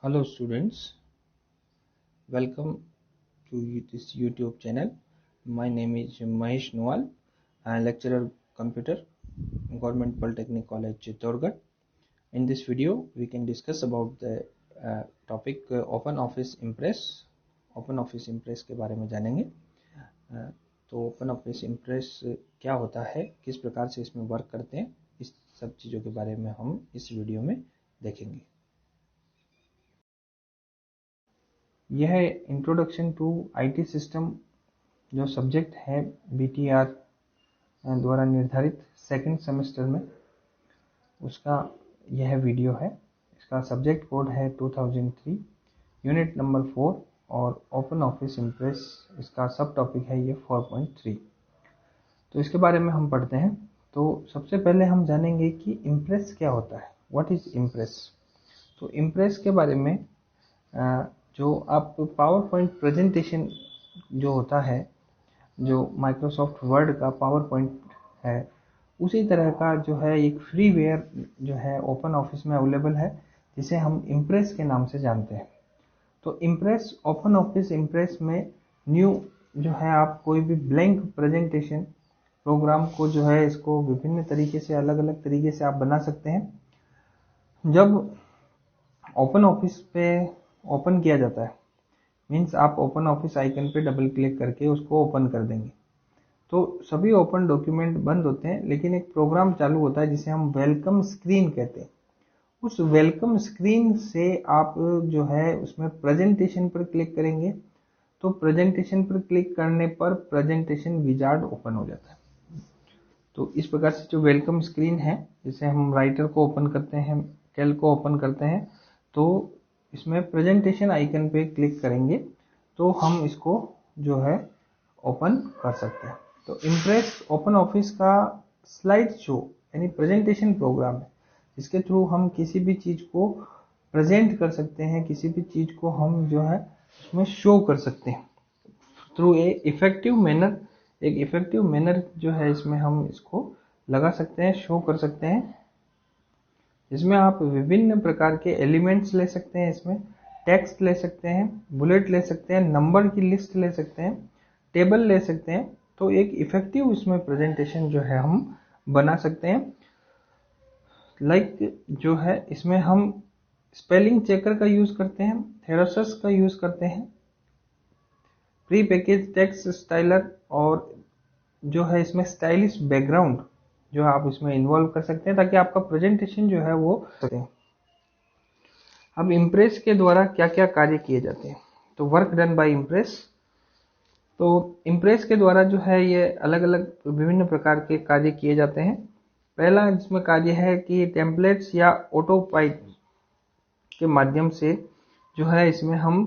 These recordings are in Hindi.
Hello students, welcome to this YouTube channel. My name is Mahesh Nuwal. I am lecturer computer, Government Polytechnic College Chittorgarh. In this video, we can discuss about the topic Open Office Impress. Open Office Impress के बारे में जानेंगे। तो Open Office Impress क्या होता है, किस प्रकार से इसमें वर्क करते हैं, इस सब चीज़ों के बारे में हम इस वीडियो में देखेंगे। यह है इंट्रोडक्शन टू आईटी सिस्टम जो सब्जेक्ट है बीटीआर द्वारा निर्धारित सेकंड सेमेस्टर में, उसका यह वीडियो है। इसका सब्जेक्ट कोड है 2003, यूनिट नंबर 4 और ओपन ऑफिस इम्प्रेस इसका सब टॉपिक है ये 4.3। तो इसके बारे में हम पढ़ते हैं। तो सबसे पहले हम जानेंगे कि इम्प्रेस क्या होता है, व्हाट इज इम्प्रेस। तो इम्प्रेस के बारे में जो आप पावर पॉइंट प्रेजेंटेशन जो होता है, जो माइक्रोसॉफ्ट वर्ड का पावर पॉइंट है, उसी तरह का जो है एक फ्रीवेयर जो है ओपन ऑफिस में अवेलेबल है, जिसे हम इम्प्रेस के नाम से जानते हैं। तो इम्प्रेस, ओपन ऑफिस इम्प्रेस में न्यू जो है आप कोई भी ब्लैंक प्रेजेंटेशन प्रोग्राम को जो है इसको विभिन्न तरीके से, अलग अलग तरीके से आप बना सकते हैं। जब ओपन ऑफिस पे ओपन किया जाता है, मीन्स आप ओपन ऑफिस आइकन पे डबल क्लिक करके उसको ओपन कर देंगे तो सभी ओपन डॉक्यूमेंट बंद होते हैं, लेकिन एक प्रोग्राम चालू होता है जिसे हम वेलकम स्क्रीन कहते हैं। उस वेलकम स्क्रीन से आप जो है उसमें प्रेजेंटेशन पर क्लिक करेंगे तो प्रेजेंटेशन पर क्लिक करने पर प्रेजेंटेशन विजार्ड ओपन हो जाता है। तो इस प्रकार से जो वेलकम स्क्रीन है, जिसे हम राइटर को ओपन करते हैं, कैल्क को ओपन करते हैं, तो इसमें प्रेजेंटेशन आइकन पे क्लिक करेंगे तो हम इसको जो है ओपन कर सकते हैं। तो इम्प्रेस ओपन ऑफिस का स्लाइड शो यानी प्रेजेंटेशन प्रोग्राम है, जिसके थ्रू हम किसी भी चीज को प्रेजेंट कर सकते हैं, किसी भी चीज को हम जो है उसमें शो कर सकते हैं थ्रू ए इफेक्टिव मैनर। एक इफेक्टिव मैनर जो है इसमें हम इसको लगा सकते हैं, शो कर सकते हैं। इसमें आप विभिन्न प्रकार के एलिमेंट्स ले सकते हैं, इसमें टेक्स्ट ले सकते हैं, बुलेट ले सकते हैं, नंबर की लिस्ट ले सकते हैं, टेबल ले सकते हैं। तो एक इफेक्टिव इसमें प्रेजेंटेशन जो है हम बना सकते हैं। लाइक जो है इसमें हम स्पेलिंग चेकर का यूज करते हैं, थेरोसस का यूज करते हैं, प्री पैकेज टेक्स्ट स्टाइलर, और जो है इसमें स्टाइलिश बैकग्राउंड जो आप इसमें इन्वॉल्व कर सकते हैं ताकि आपका प्रेजेंटेशन जो है वो सके। अब इम्प्रेस के द्वारा क्या क्या कार्य किए जाते हैं, तो वर्क डन बाय इम्प्रेस। तो इम्प्रेस के द्वारा जो है ये अलग अलग विभिन्न प्रकार के कार्य किए जाते हैं। पहला इसमें कार्य है कि टेम्पलेट्स या ऑटोपाइप के माध्यम से जो है इसमें हम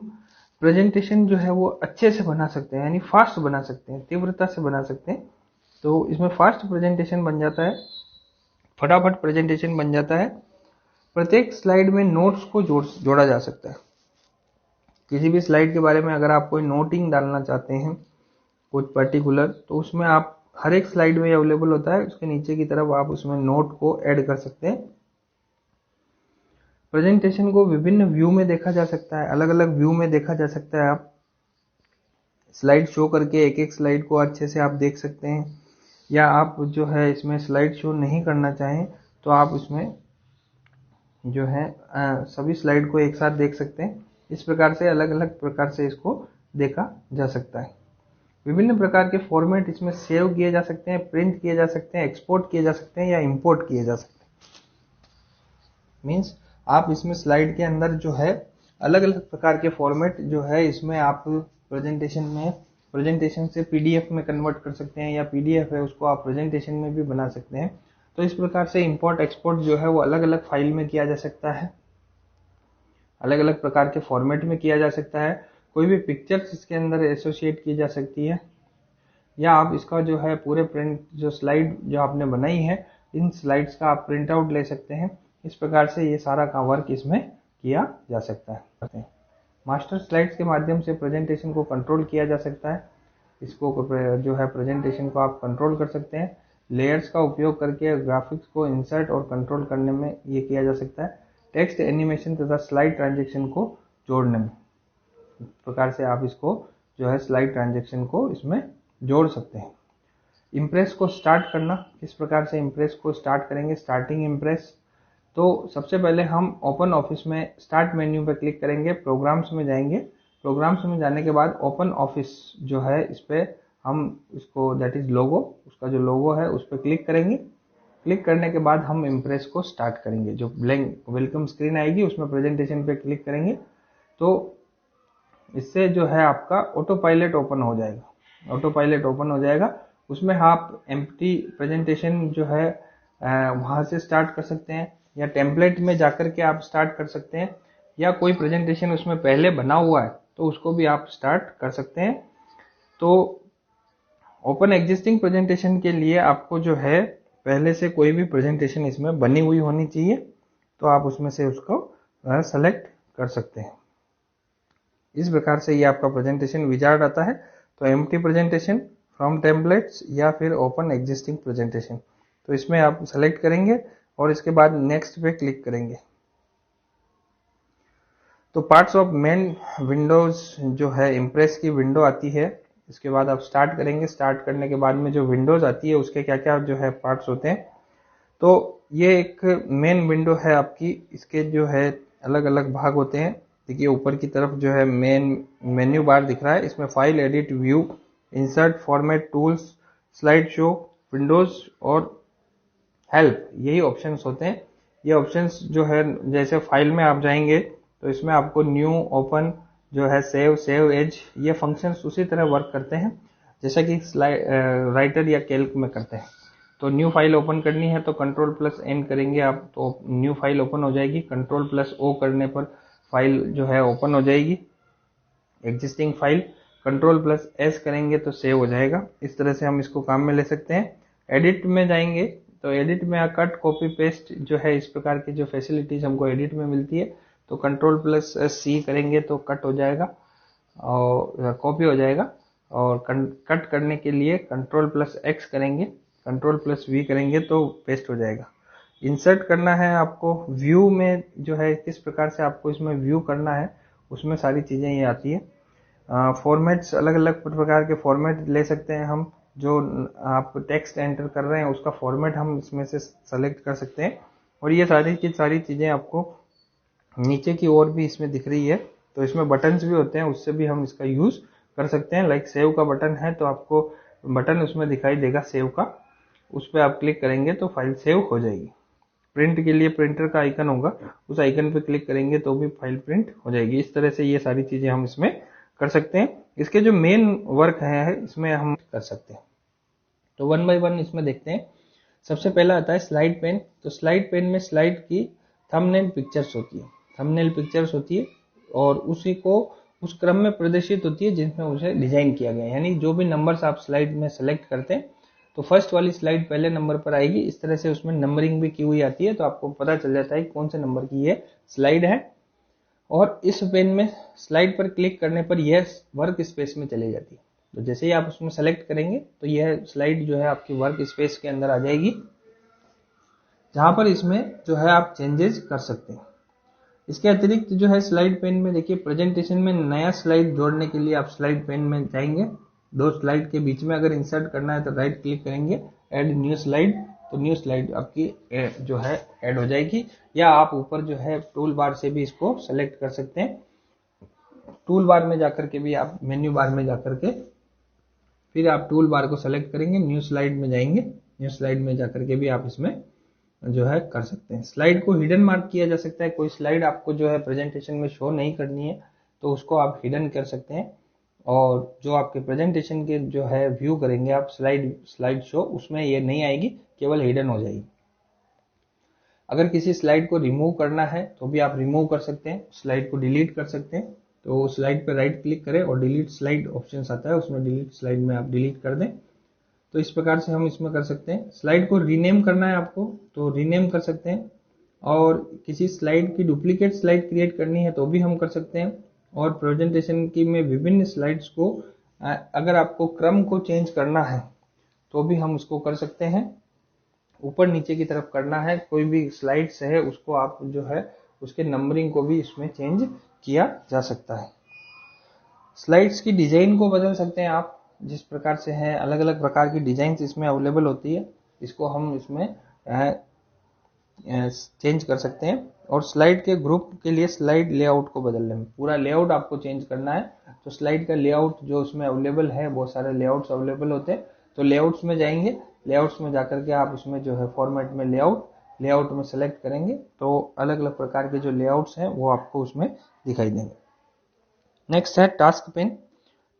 प्रेजेंटेशन जो है वो अच्छे से बना सकते हैं, यानी फास्ट बना सकते हैं, तीव्रता से बना सकते हैं। तो इसमें फास्ट प्रेजेंटेशन बन जाता है, फटाफट प्रेजेंटेशन बन जाता है। प्रत्येक स्लाइड में नोट्स को जोड़ा जा सकता है। किसी भी स्लाइड के बारे में अगर आप कोई नोटिंग डालना चाहते हैं कुछ पर्टिकुलर, तो उसमें आप हर एक स्लाइड में अवेलेबल होता है, उसके नीचे की तरफ आप उसमें नोट को ऐड कर सकते हैं। प्रेजेंटेशन को विभिन्न व्यू में देखा जा सकता है, अलग अलग व्यू में देखा जा सकता है। आप स्लाइड शो करके एक एक स्लाइड को अच्छे से आप देख सकते हैं, या आप जो है इसमें स्लाइड शो नहीं करना चाहें तो आप इसमें जो है सभी स्लाइड को एक साथ देख सकते हैं। इस प्रकार से अलग अलग प्रकार से इसको देखा जा सकता है। विभिन्न प्रकार के फॉर्मेट इसमें सेव किए जा सकते हैं, प्रिंट किए जा सकते हैं, एक्सपोर्ट किए जा सकते हैं या इंपोर्ट किए जा सकते हैं। मीन्स आप इसमें स्लाइड के अंदर जो है अलग अलग प्रकार के फॉर्मेट जो है इसमें आप प्रेजेंटेशन से पीडीएफ में कन्वर्ट कर सकते हैं, या पीडीएफ है उसको आप प्रेजेंटेशन में भी बना सकते हैं। तो इस प्रकार से इंपोर्ट एक्सपोर्ट जो है वो अलग अलग फाइल में किया जा सकता है, अलग अलग प्रकार के फॉर्मेट में किया जा सकता है। कोई भी पिक्चर्स इसके अंदर एसोसिएट की जा सकती है, या आप इसका जो है पूरे प्रिंट जो स्लाइड जो आपने बनाई है, इन स्लाइड्स का आप प्रिंट आउट ले सकते हैं। इस प्रकार से ये सारा का वर्क इसमें किया जा सकता है। मास्टर स्लाइड्स के माध्यम से प्रेजेंटेशन को कंट्रोल किया जा सकता है। इसको जो है प्रेजेंटेशन को आप कंट्रोल कर सकते हैं। लेयर्स का उपयोग करके ग्राफिक्स को इंसर्ट और कंट्रोल करने में ये किया जा सकता है। टेक्स्ट एनिमेशन तथा स्लाइड ट्रांजेक्शन को जोड़ने में। इस प्रकार से आप इसको जो है स्लाइड ट्रांजेक्शन को इसमें जोड़ सकते हैं। इम्प्रेस को स्टार्ट करना, किस प्रकार से इम्प्रेस को स्टार्ट करेंगे, स्टार्टिंग इम्प्रेस। तो सबसे पहले हम ओपन ऑफिस में स्टार्ट मेन्यू पर क्लिक करेंगे, प्रोग्राम्स में जाएंगे। प्रोग्राम्स में जाने के बाद ओपन ऑफिस जो है इस पर हम इसको दैट इज लोगो, उसका जो लोगो है उस पर क्लिक करेंगे। क्लिक करने के बाद हम इम्प्रेस को स्टार्ट करेंगे। जो ब्लैंक वेलकम स्क्रीन आएगी उसमें प्रेजेंटेशन पे क्लिक करेंगे तो इससे जो है आपका ऑटो पायलट ओपन हो जाएगा। ऑटो पायलट ओपन हो जाएगा, उसमें आप एम्प्टी प्रेजेंटेशन जो है वहाँ से स्टार्ट कर सकते हैं, या टेम्पलेट में जाकर के आप स्टार्ट कर सकते हैं, या कोई प्रेजेंटेशन उसमें पहले बना हुआ है तो उसको भी आप स्टार्ट कर सकते हैं। तो ओपन एग्जिस्टिंग प्रेजेंटेशन के लिए आपको जो है पहले से कोई भी प्रेजेंटेशन इसमें बनी हुई होनी चाहिए, तो आप उसमें से उसको सेलेक्ट कर सकते हैं। इस प्रकार से ये आपका प्रेजेंटेशन विजार्ड आता है। तो एम्प्टी प्रेजेंटेशन, फ्रॉम टेम्पलेट्स, या फिर ओपन एग्जिस्टिंग प्रेजेंटेशन, तो इसमें आप सेलेक्ट करेंगे और इसके बाद नेक्स्ट पे क्लिक करेंगे। तो पार्ट्स ऑफ मेन विंडोज जो है इम्प्रेस की विंडो आती है, इसके बाद आप स्टार्ट करेंगे। स्टार्ट करने के बाद में जो विंडोज आती है उसके क्या क्या जो है पार्ट्स होते हैं। तो ये एक मेन विंडो है आपकी, इसके जो है अलग अलग भाग होते हैं। देखिए ऊपर की तरफ जो है मेन्यू बार दिख रहा है, इसमें file, edit, view, insert, format, tools, slide show, Windows और हेल्प, यही ऑप्शंस होते हैं। ये ऑप्शंस जो है जैसे फाइल में आप जाएंगे तो इसमें आपको न्यू, ओपन जो है सेव एज, ये फंक्शंस उसी तरह वर्क करते हैं जैसा कि राइटर या कैल्क में करते हैं। तो न्यू फाइल ओपन करनी है तो कंट्रोल प्लस एन करेंगे आप तो न्यू फाइल ओपन हो जाएगी। कंट्रोल प्लस ओ करने पर फाइल जो है ओपन हो जाएगी existing file. Control plus S करेंगे तो सेव हो जाएगा। इस तरह से हम इसको काम में ले सकते हैं। एडिट में जाएंगे तो एडिट में कट, कॉपी, पेस्ट जो है इस प्रकार की जो फैसिलिटीज हमको एडिट में मिलती है, तो कंट्रोल प्लस सी करेंगे तो कट हो जाएगा और कॉपी हो जाएगा। और कट करने के लिए कंट्रोल प्लस एक्स करेंगे, कंट्रोल प्लस वी करेंगे तो पेस्ट हो जाएगा। इंसर्ट करना है आपको व्यू में जो है, किस प्रकार से आपको इसमें व्यू करना है उसमें सारी चीज़ें ये आती है। फॉर्मेट्स, अलग अलग प्रकार के फॉर्मेट ले सकते हैं हम। जो आप टेक्स्ट एंटर कर रहे हैं उसका फॉर्मेट हम इसमें से सेलेक्ट कर सकते हैं। और ये सारी की सारी चीज़ें आपको नीचे की ओर भी इसमें दिख रही है। तो इसमें बटन्स भी होते हैं, उससे भी हम इसका यूज़ कर सकते हैं। लाइक सेव का बटन है तो आपको बटन उसमें दिखाई देगा सेव का, उस पर आप क्लिक करेंगे तो फाइल सेव हो जाएगी। प्रिंट के लिए प्रिंटर का आइकन होगा, उस आइकन पे क्लिक करेंगे तो भी फाइल प्रिंट हो जाएगी। इस तरह से ये सारी चीज़ें हम इसमें कर सकते हैं। इसके जो मेन वर्क है इसमें हम कर सकते हैं। तो वन बाय वन इसमें देखते हैं। सबसे पहला आता है स्लाइड पेन। तो स्लाइड पेन में स्लाइड की थंबनेल पिक्चर्स होती है, थंबनेल पिक्चर्स होती है और उसी को उस क्रम में प्रदर्शित होती है जिसमें उसे डिजाइन किया गया है। यानी जो भी नंबर्स आप स्लाइड में सेलेक्ट करते हैं तो फर्स्ट वाली स्लाइड पहले नंबर पर आएगी। इस तरह से उसमें नंबरिंग भी की हुई आती है, तो आपको पता चल जाता है कौन से नंबर की ये स्लाइड है। और इस पेन में स्लाइड पर क्लिक करने पर यह वर्क स्पेस में चली जाती है। तो जैसे ही आप उसमें सेलेक्ट करेंगे तो यह स्लाइड जो है आपकी वर्क स्पेस के अंदर आ जाएगी, जहां पर इसमें जो है आप चेंजेस कर सकते हैं। इसके अतिरिक्त जो है स्लाइड पेन में देखिए प्रेजेंटेशन में नया स्लाइड जोड़ने के लिए आप स्लाइड पेन में जाएंगे। दो स्लाइड के बीच में अगर इंसर्ट करना है तो राइट क्लिक करेंगे, ऐड न्यू स्लाइड, तो न्यू स्लाइड आपकी जो है ऐड हो जाएगी। या आप ऊपर जो है टूल बार से भी इसको सेलेक्ट कर सकते हैं। टूल बार में जाकर के भी आप मेन्यू बार में जाकर के फिर आप टूल बार को सेलेक्ट करेंगे, न्यू स्लाइड में जाएंगे, न्यू स्लाइड में जाकर के भी आप इसमें जो है कर सकते हैं। स्लाइड को हिडन मार्क किया जा सकता है। कोई स्लाइड आपको जो है प्रेजेंटेशन में शो नहीं करनी है तो उसको आप हिडन कर सकते हैं। और जो आपके प्रेजेंटेशन के जो है व्यू करेंगे आप स्लाइड शो, उसमें ये नहीं आएगी, केवल हिडन हो जाएगी। अगर किसी स्लाइड को रिमूव करना है तो भी आप रिमूव कर सकते हैं, स्लाइड को डिलीट कर सकते हैं। तो स्लाइड पर राइट क्लिक करें और डिलीट स्लाइड ऑप्शन आता है, उसमें डिलीट स्लाइड में आप डिलीट कर दें। तो इस प्रकार से हम इसमें कर सकते हैं। स्लाइड को रीनेम करना है आपको तो रीनेम कर सकते हैं। और किसी स्लाइड की डुप्लीकेट स्लाइड क्रिएट करनी है तो भी हम कर सकते हैं। और प्रेजेंटेशन की में विभिन्न स्लाइड्स को अगर आपको क्रम को चेंज करना है तो भी हम उसको कर सकते हैं। ऊपर नीचे की तरफ करना है, कोई भी स्लाइड्स है उसको आप जो है उसके नंबरिंग को भी इसमें चेंज किया जा सकता है। स्लाइड्स की डिजाइन को बदल सकते हैं आप, जिस प्रकार से है अलग अलग प्रकार की डिजाइन इसमें अवेलेबल होती है, इसको हम इसमें चेंज कर सकते हैं। और स्लाइड के ग्रुप के लिए स्लाइड लेआउट को बदलने में, पूरा लेआउट आपको चेंज करना है तो स्लाइड का लेआउट जो उसमें अवेलेबल है, बहुत सारे लेआउट्स अवेलेबल होते हैं, तो लेआउट्स में जाएंगे, लेआउट्स में जाकर के आप उसमें जो है फॉर्मेट में लेआउट में सेलेक्ट करेंगे तो अलग अलग प्रकार के जो लेआउट्स हैं वो आपको उसमें दिखाई देंगे। नेक्स्ट है टास्क पेन।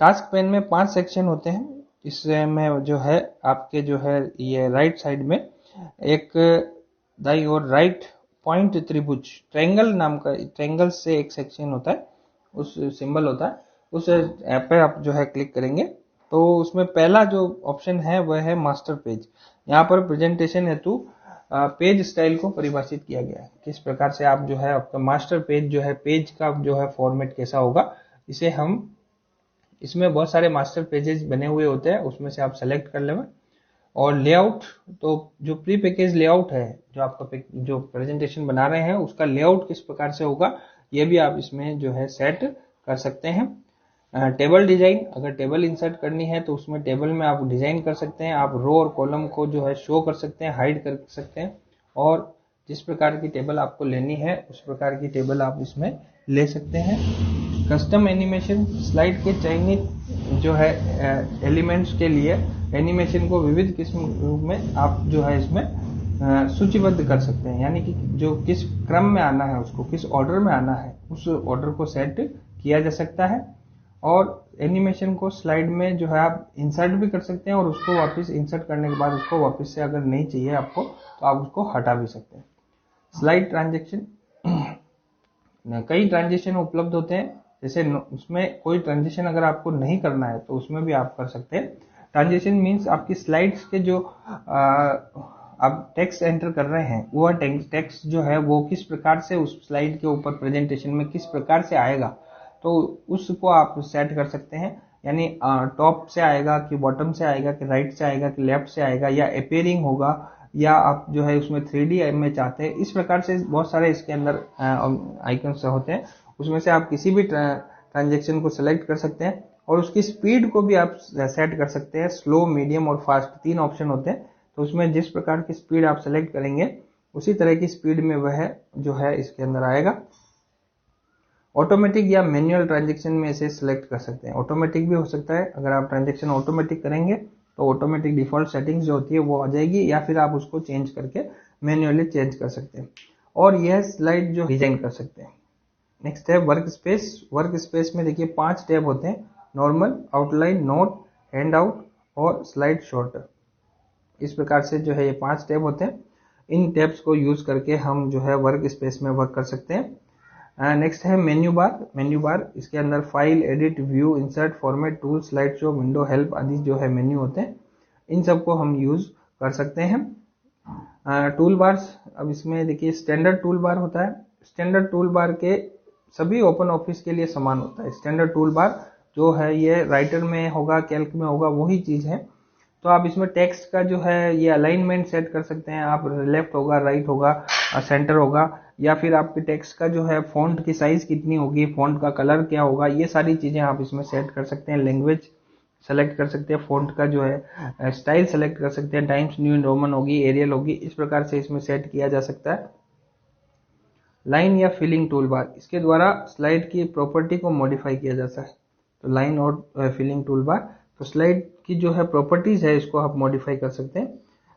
टास्क पेन में 5 सेक्शन होते हैं। इसमें जो है आपके जो है ये राइट साइड में एक दाईं ओर राइट पॉइंट त्रिभुज ट्रायंगल नाम का, ट्रायंगल से एक सेक्शन होता है, उस सिंबल होता है, उस ऐप पे आप जो है क्लिक करेंगे तो उसमें पहला जो ऑप्शन है वह है मास्टर पेज। यहाँ पर प्रेजेंटेशन हेतु पेज स्टाइल को परिभाषित किया गया है, किस प्रकार से आप जो है आपका मास्टर पेज जो है, पेज का जो है फॉर्मेट कैसा होगा, इसे हम, इसमें बहुत सारे मास्टर पेजेस बने हुए होते हैं, उसमें से आप सेलेक्ट कर लेंगे। और लेआउट, तो जो प्री पैकेज लेआउट है, जो आपका जो प्रेजेंटेशन बना रहे हैं उसका लेआउट किस प्रकार से होगा, ये भी आप इसमें जो है सेट कर सकते हैं। टेबल डिजाइन, अगर टेबल इंसर्ट करनी है तो उसमें टेबल में आप डिजाइन कर सकते हैं, आप रो और कॉलम को जो है शो कर सकते हैं, हाइड कर सकते हैं, और जिस प्रकार की टेबल आपको लेनी है उस प्रकार की टेबल आप इसमें ले सकते हैं। कस्टम एनिमेशन, स्लाइड के चयनित जो है एलिमेंट्स के लिए एनिमेशन को विविध किस्म में आप जो है इसमें सूचीबद्ध कर सकते हैं, यानी कि जो किस क्रम में आना है, उसको किस ऑर्डर में आना है, उस ऑर्डर को सेट किया जा सकता है। और एनिमेशन को स्लाइड में जो है आप इंसर्ट भी कर सकते हैं, और उसको वापस इंसर्ट करने के बाद उसको वापस से अगर नहीं चाहिए आपको तो आप उसको हटा भी सकते हैं। स्लाइड ट्रांजेक्शन, कई ट्रांजेक्शन उपलब्ध होते हैं, जैसे उसमें कोई ट्रांजेक्शन अगर आपको नहीं करना है तो उसमें भी आप कर सकते हैं। ट्रांजेक्शन मीन्स आपकी स्लाइड्स के जो आप टेक्स्ट एंटर कर रहे हैं, वो टेक्स्ट जो है वो किस प्रकार से उस स्लाइड के ऊपर प्रेजेंटेशन में किस प्रकार से आएगा, तो उसको आप सेट कर सकते हैं, यानी टॉप से आएगा कि बॉटम से आएगा कि राइट से आएगा कि लेफ्ट से आएगा, या अपेयरिंग होगा, या आप जो है उसमें 3D में चाहते हैं। इस प्रकार से बहुत सारे इसके अंदर आइकन्स होते हैं, उसमें से आप किसी भी ट्रांजेक्शन को सिलेक्ट कर सकते हैं, और उसकी स्पीड को भी आप सेट कर सकते हैं। स्लो, मीडियम और फास्ट 3 ऑप्शन होते हैं, तो उसमें जिस प्रकार की स्पीड आप सेलेक्ट करेंगे उसी तरह की स्पीड में वह जो है इसके अंदर आएगा। ऑटोमेटिक या मैनुअल ट्रांजेक्शन में इसे सिलेक्ट कर सकते हैं, ऑटोमेटिक भी हो सकता है, अगर आप ट्रांजेक्शन ऑटोमेटिक करेंगे तो ऑटोमेटिक डिफॉल्ट सेटिंग्स जो होती है वो आ जाएगी, या फिर आप उसको चेंज करके मैन्युअली चेंज कर सकते हैं। और यह स्लाइड जो डिजाइन कर सकते हैं। नेक्स्ट है वर्क स्पेस। वर्क स्पेस में देखिए 5 टैब होते हैं, normal, outline, note, hand out और स्लाइड शॉर्टर। इस प्रकार से जो है ये 5 टैब होते हैं, इन टैब्स को यूज करके हम जो है वर्क स्पेस में वर्क कर सकते हैं। नेक्स्ट है मेन्यू बार। मेन्यू बार, इसके अंदर file, edit, view, insert, format, tool, slide show, window, help आदि जो है मेन्यू होते हैं, इन सबको हम यूज कर सकते हैं। टूल बार्स, अब इसमें देखिए स्टैंडर्ड टूल बार होता है। स्टैंडर्ड टूल बार के सभी ओपन ऑफिस के लिए समान होता है। स्टैंडर्ड टूल बार जो है ये राइटर में होगा, कैल्क में होगा, वही चीज है। तो आप इसमें टेक्स्ट का जो है ये अलाइनमेंट सेट कर सकते हैं, आप लेफ्ट होगा, राइट होगा, सेंटर होगा, या फिर आपके टेक्स्ट का जो है फॉन्ट की साइज कितनी होगी, फॉन्ट का कलर क्या होगा, ये सारी चीजें आप इसमें सेट कर सकते हैं। लैंग्वेज सेलेक्ट कर सकते हैं, फॉन्ट का जो है स्टाइल सेलेक्ट कर सकते हैं, टाइम्स न्यू रोमन होगी, एरियल होगी, इस प्रकार से इसमें सेट किया जा सकता है। लाइन या फिलिंग टूल बार, इसके द्वारा स्लाइड की प्रॉपर्टी को मॉडिफाई किया जाता है। तो लाइन और फिलिंग टूल बार, तो स्लाइड की जो है प्रॉपर्टीज है इसको आप मॉडिफाई कर सकते हैं।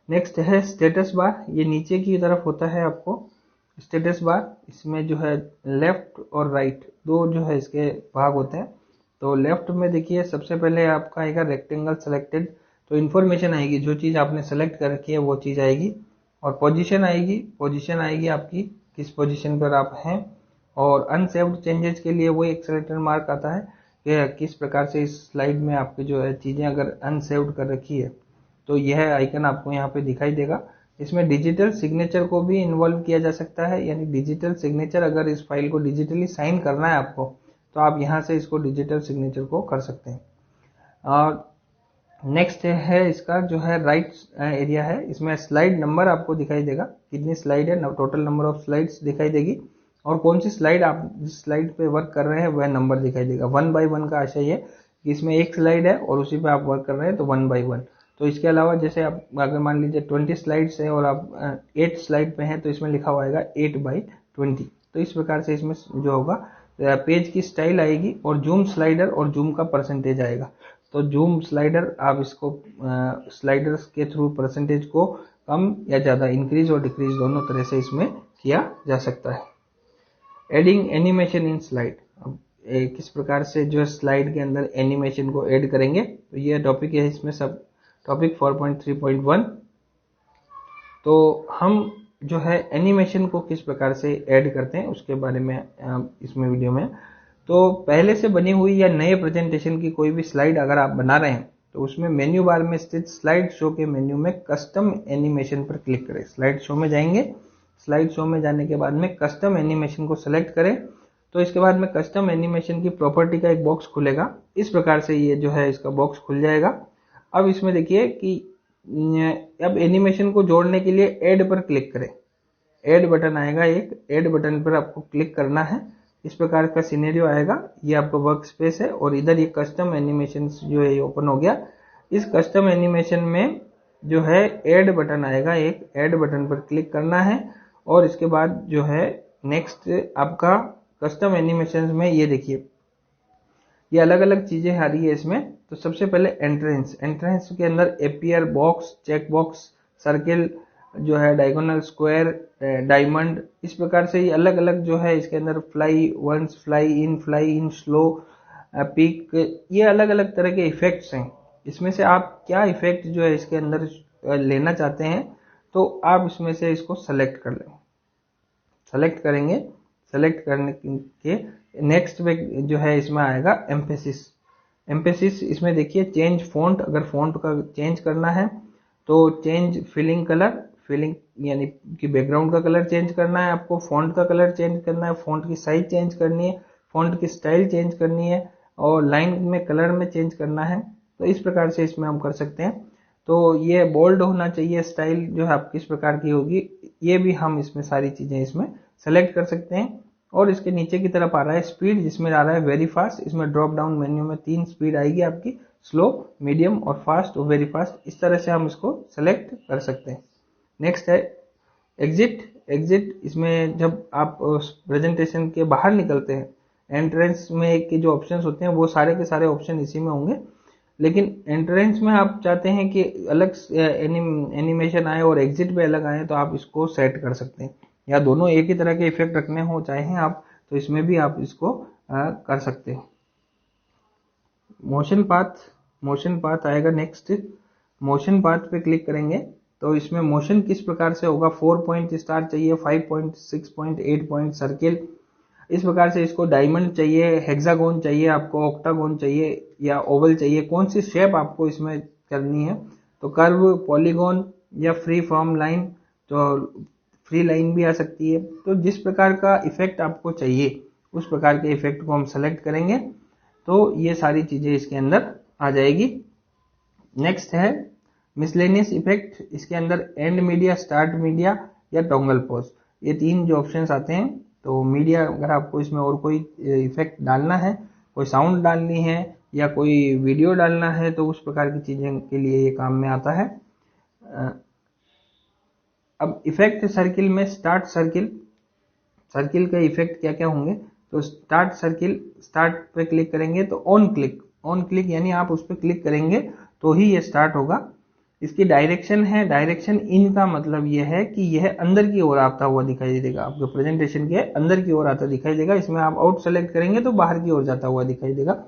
नेक्स्ट है स्टेटस बार, ये नीचे की तरफ होता है आपको स्टेटस बार। इसमें जो है लेफ्ट और राइट दो जो है इसके भाग होते हैं। तो लेफ्ट में देखिए सबसे पहले आपका आएगा रेक्टेंगल सेलेक्टेड, तो इन्फॉर्मेशन आएगी, जो चीज आपने सेलेक्ट कर रखी है वो चीज आएगी। और पोजीशन आएगी, पोजीशन आएगी आपकी किस पोजीशन पर आप हैं। और अनसेव्ड चेंजेस के लिए वो एक सेलेक्टर मार्क आता है कि किस प्रकार से इस स्लाइड में आपकी जो है चीजें अगर अनसेव्ड कर रखी है तो यह आइकन आपको यहाँ पे दिखाई देगा। इसमें डिजिटल सिग्नेचर को भी इन्वॉल्व किया जा सकता है, यानी डिजिटल सिग्नेचर, अगर इस फाइल को डिजिटली साइन करना है आपको तो आप यहाँ से इसको डिजिटल सिग्नेचर को कर सकते हैं। और नेक्स्ट है इसका जो है राइट एरिया है, इसमें स्लाइड नंबर आपको दिखाई देगा, कितनी स्लाइड है, टोटल नंबर ऑफ स्लाइड्स दिखाई देगी। और कौन सी स्लाइड आप जिस स्लाइड पे वर्क कर रहे हैं वह नंबर दिखाई देगा। 1 बाई 1 का आशय है कि इसमें एक स्लाइड है और उसी पे आप वर्क कर रहे हैं तो 1 बाई 1। तो इसके अलावा जैसे आप अगर मान लीजिए 20 स्लाइड्स है और आप 8 स्लाइड पे हैं तो इसमें लिखा हुआ आएगा 8 बाई 20। तो इस प्रकार से इसमें जो होगा पेज की स्टाइल आएगी और जूम स्लाइडर और जूम का परसेंटेज आएगा। तो जूम स्लाइडर आप इसको स्लाइडर्स के थ्रू परसेंटेज को कम या ज़्यादा इंक्रीज और डिक्रीज दोनों तरह से इसमें किया जा सकता है। एडिंग एनिमेशन इन स्लाइड, अब किस प्रकार से जो स्लाइड के अंदर एनिमेशन को ऐड करेंगे, तो ये टॉपिक है इसमें सब टॉपिक 4.3.1। तो हम जो है एनिमेशन को किस प्रकार से ऐड करते हैं उसके बारे में इसमें वीडियो में। तो पहले से बनी हुई या नए प्रेजेंटेशन की कोई भी स्लाइड अगर आप बना रहे हैं तो उसमें मेन्यू बार में स्थित स्लाइड शो के मेन्यू में कस्टम एनिमेशन पर क्लिक करें। स्लाइड शो में जाएंगे, स्लाइड शो में जाने के बाद में कस्टम एनिमेशन को सेलेक्ट करें। तो इसके बाद में कस्टम एनिमेशन की प्रॉपर्टी का एक बॉक्स खुलेगा। इस प्रकार से ये जो है इसका बॉक्स खुल जाएगा। अब इसमें देखिए कि अब एनिमेशन को जोड़ने के लिए ऐड पर क्लिक करें। ऐड बटन आएगा, एक ऐड बटन पर आपको क्लिक करना है। इस प्रकार का सिनेरियो आएगा, ये आपका वर्क स्पेस है और इधर ये कस्टम एनिमेशन जो है ये ओपन हो गया। इस कस्टम एनिमेशन में जो है ऐड बटन आएगा, एक ऐड बटन पर क्लिक करना है और इसके बाद जो है नेक्स्ट आपका कस्टम एनिमेशन में ये देखिए ये अलग अलग चीजें आ रही है इसमें। तो सबसे पहले एंट्रेंस, एंट्रेंस के अंदर appear box, check box, circle जो है, डायगोनल, स्क्वायर, डायमंड, इस प्रकार से ये अलग अलग जो है इसके अंदर fly once, fly in, slow, peek, ये अलग अलग तरह के इफेक्ट्स हैं। इसमें से आप क्या इफेक्ट जो है इसके अंदर लेना चाहते हैं तो आप इसमें से इसको सेलेक्ट कर लें। सेलेक्ट करेंगे, सेलेक्ट करने के नेक्स्ट में जो है इसमें आएगा एम्फेसिस। एम्फेसिस इसमें देखिए चेंज फॉन्ट, अगर फॉन्ट का चेंज करना है तो चेंज फिलिंग कलर, फिलिंग यानी कि बैकग्राउंड का कलर चेंज करना है आपको, फॉन्ट का कलर चेंज करना है, फॉन्ट की साइज चेंज करनी है, फॉन्ट की स्टाइल चेंज करनी है और लाइन में कलर में चेंज करना है। तो इस प्रकार से इसमें हम कर सकते हैं। तो ये बोल्ड होना चाहिए, स्टाइल जो है आपकी किस प्रकार की होगी ये भी हम इसमें सारी चीजें इसमें सेलेक्ट कर सकते हैं। और इसके नीचे की तरफ आ रहा है स्पीड, जिसमें आ रहा है वेरी फास्ट। इसमें ड्रॉप डाउन मेन्यू में 3 स्पीड आएगी आपकी, स्लो, मीडियम और फास्ट और वेरी फास्ट। इस तरह से हम इसको सेलेक्ट कर सकते हैं। नेक्स्ट है एग्जिट। एग्जिट इसमें जब आप प्रेजेंटेशन के बाहर निकलते हैं, एंट्रेंस में के जो ऑप्शंस होते हैं वो सारे के सारे ऑप्शन इसी में होंगे, लेकिन एंट्रेंस में आप चाहते हैं कि अलग एनिमेशन आए और एग्जिट पे अलग आए तो आप इसको सेट कर सकते हैं, या दोनों एक ही तरह के इफेक्ट रखने हो चाहे आप तो इसमें भी आप इसको कर सकते हैं। मोशन पाथ, मोशन पाथ आएगा नेक्स्ट। मोशन पाथ पे क्लिक करेंगे तो इसमें मोशन किस प्रकार से होगा, 4 पॉइंट स्टार चाहिए, 5 पॉइंट, 6 पॉइंट, 8 पॉइंट, सर्किल, इस प्रकार से इसको डायमंड चाहिए, हेक्सागोन चाहिए आपको, ऑक्टागोन चाहिए या ओवल चाहिए, कौन सी शेप आपको इसमें करनी है। तो कर्व, पॉलीगॉन या फ्री फॉर्म लाइन, तो फ्री लाइन भी आ सकती है। तो जिस प्रकार का इफेक्ट आपको चाहिए उस प्रकार के इफेक्ट को हम सेलेक्ट करेंगे तो ये सारी चीजें इसके अंदर आ जाएगी। नेक्स्ट है मिसलेनियस इफेक्ट। इसके अंदर एंड मीडिया, स्टार्ट मीडिया या टॉगल पॉज, ये 3 जो ऑप्शंस आते हैं। तो मीडिया अगर आपको इसमें और कोई इफेक्ट डालना है, कोई साउंड डालनी है या कोई वीडियो डालना है तो उस प्रकार की चीजें के लिए ये काम में आता है। अब इफेक्ट सर्किल में स्टार्ट सर्किल, सर्किल के इफेक्ट क्या क्या होंगे। तो स्टार्ट सर्किल, स्टार्ट पे क्लिक करेंगे तो ऑन क्लिक, ऑन क्लिक यानी आप उस पर क्लिक करेंगे तो ही ये स्टार्ट होगा। इसकी डायरेक्शन है, डायरेक्शन इन का मतलब यह है कि यह अंदर की ओर आता हुआ दिखाई देगा, आपके प्रेजेंटेशन के अंदर की ओर आता दिखाई देगा। इसमें आप आउट सेलेक्ट करेंगे तो बाहर की ओर जाता हुआ दिखाई देगा।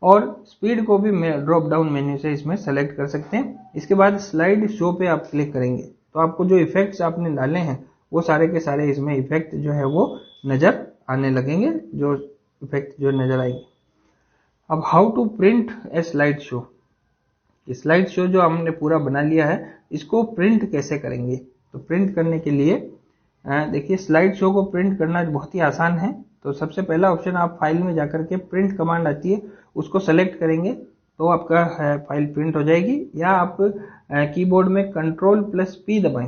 और स्पीड को भी ड्रॉप डाउन मेन्यू से इसमें सेलेक्ट कर सकते हैं। इसके बाद स्लाइड शो पे आप क्लिक करेंगे तो आपको जो इफेक्ट्स आपने डाले हैं वो सारे के सारे इसमें इफेक्ट जो है वो नजर आने लगेंगे, जो इफेक्ट जो नजर आएंगे। अब how to print a slide show, slide show जो हमने पूरा बना लिया है इसको प्रिंट कैसे करेंगे। तो प्रिंट करने के लिए देखिए स्लाइड शो को प्रिंट करना बहुत ही आसान है। तो सबसे पहला ऑप्शन आप फाइल में जाकर के प्रिंट कमांड आती है उसको सेलेक्ट करेंगे तो आपका फाइल प्रिंट हो जाएगी। या आप कीबोर्ड में Ctrl+P दबाएं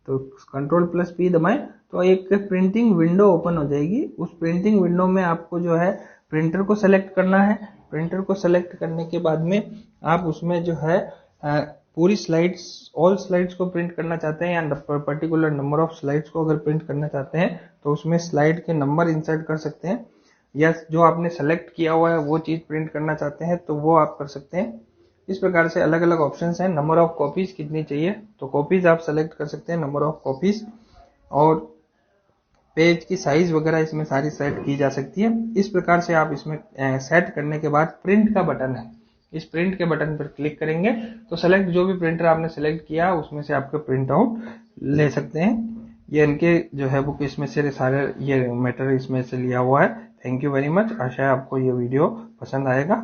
तो Ctrl+P दबाएं तो एक प्रिंटिंग विंडो ओपन हो जाएगी। उस प्रिंटिंग विंडो में आपको जो है प्रिंटर को सेलेक्ट करना है। प्रिंटर को सेलेक्ट करने के बाद में आप उसमें जो है पूरी स्लाइड्स, ऑल स्लाइड्स को प्रिंट करना चाहते हैं या पर्टिकुलर नंबर ऑफ स्लाइड्स को अगर प्रिंट करना चाहते हैं तो उसमें स्लाइड के नंबर इंसर्ट कर सकते हैं, या जो आपने सेलेक्ट किया हुआ है वो चीज प्रिंट करना चाहते हैं तो वो आप कर सकते हैं। इस प्रकार से अलग अलग ऑप्शंस हैं। नंबर ऑफ कॉपीज कितनी चाहिए तो कॉपीज आप सेलेक्ट कर सकते हैं, नंबर ऑफ कॉपीज, और पेज की साइज वगैरह इसमें सारी सेट की जा सकती है। इस प्रकार से आप इसमें सेट करने के बाद प्रिंट का बटन है, इस प्रिंट के बटन पर क्लिक करेंगे तो सेलेक्ट जो भी प्रिंटर आपने सेलेक्ट किया उसमें से आपका प्रिंट आउट ले सकते हैं। ये इनके जो है बुक इसमें से सारे ये मैटर इसमें से लिया हुआ है। Thank you very much. आशा है आपको ये वीडियो पसंद आएगा।